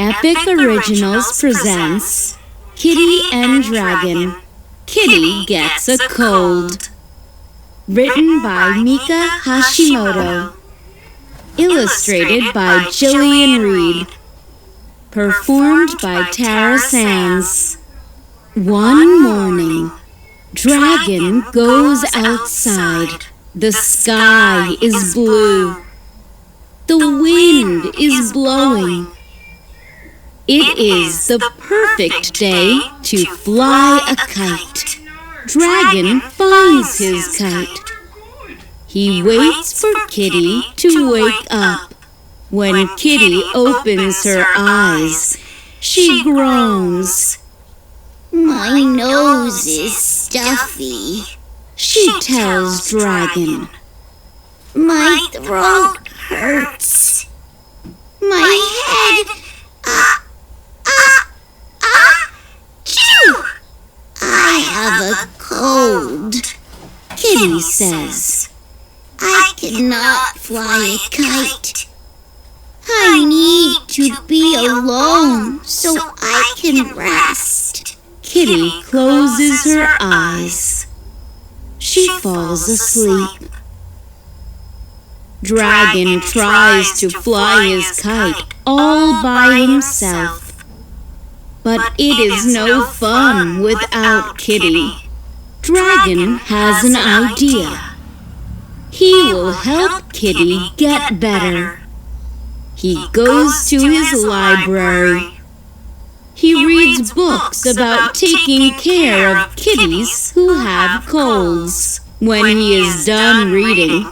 Epic Originals presents Kitty and Dragon. Kitty Gets a Cold. Written by Mika Hashimoto. Illustrated by Jillian Reed. Performed by Tara Sands. One morning, Dragon goes outside. The sky is blue. The wind is blowing. It is the perfect day to fly a kite. Dragon finds his kite. He waits for Kitty to wake up. When Kitty opens her eyes, she groans. "My nose is stuffy," she tells Dragon. "My throat hurts. My head, achoo! I have a cold," Kitty says. "I cannot fly a kite. I need to be alone so I can rest." Kitty closes her eyes. She falls asleep. Dragon tries to fly his kite all by himself. But it is no fun without Kitty. Dragon has an idea. He will help Kitty get better. He goes to his library. He reads books about taking care of kitties who have colds. When he is done reading,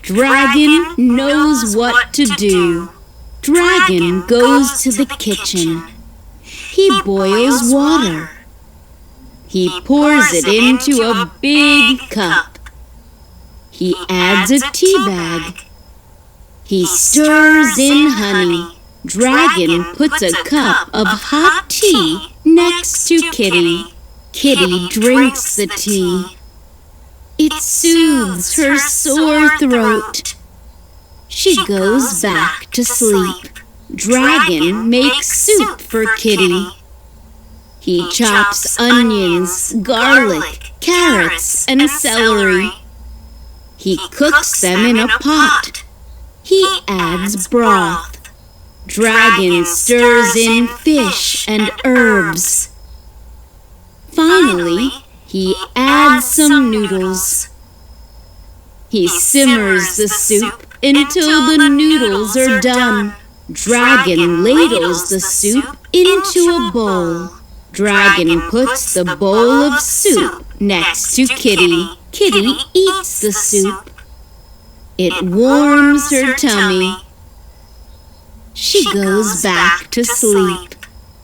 Dragon knows what to do. Dragon goes to the kitchen. He boils water. He pours it into a big cup. He adds a tea bag. He stirs in honey. Dragon puts a cup of hot tea next to Kitty. Kitty drinks the tea. It soothes her sore throat. She goes back to sleep. Dragon makes soup for Kitty. He chops onions, garlic, carrots, and celery. He cooks them in a pot. He adds broth. Dragon stirs in fish and herbs. Finally, he adds some noodles. He simmers the soup until the noodles are done. Dragon ladles the soup into a bowl. Dragon puts the bowl of soup next to Kitty. Kitty eats the soup. It warms her tummy. She goes back to sleep.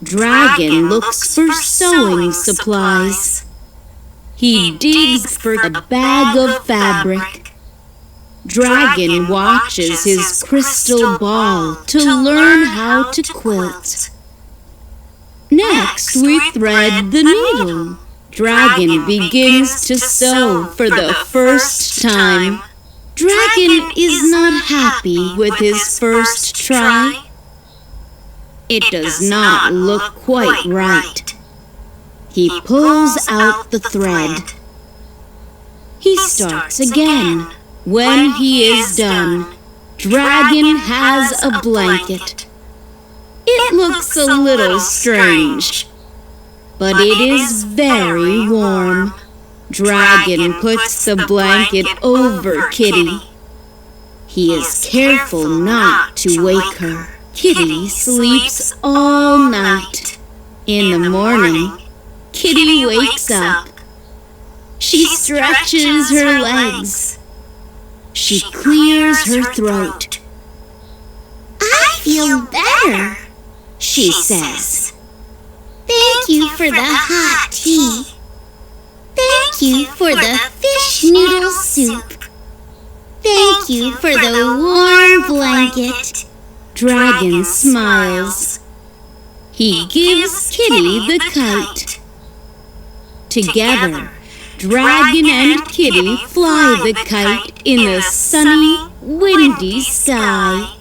Dragon looks for sewing supplies. He digs for a bag of fabric. Dragon watches his crystal ball to learn how to quilt. Next, we thread the needle. Dragon begins to sew for the first time. Dragon is not happy with his first try. It does not look quite right. He pulls out the thread. He starts again. When he is done, Dragon has a blanket. It looks a little strange, but it is very warm. Dragon puts the blanket over Kitty. He is careful not to wake her. Kitty sleeps all night. In the morning, Kitty wakes up. She stretches her legs. She clears her throat. "I feel better," she says. "Thank you for the hot tea. Thank you for the fish noodle soup. Thank you for the warm blanket." Dragon smiles. He gives Kitty the kite. Together, Dragon and Kitty fly the kite in the sunny, windy sky.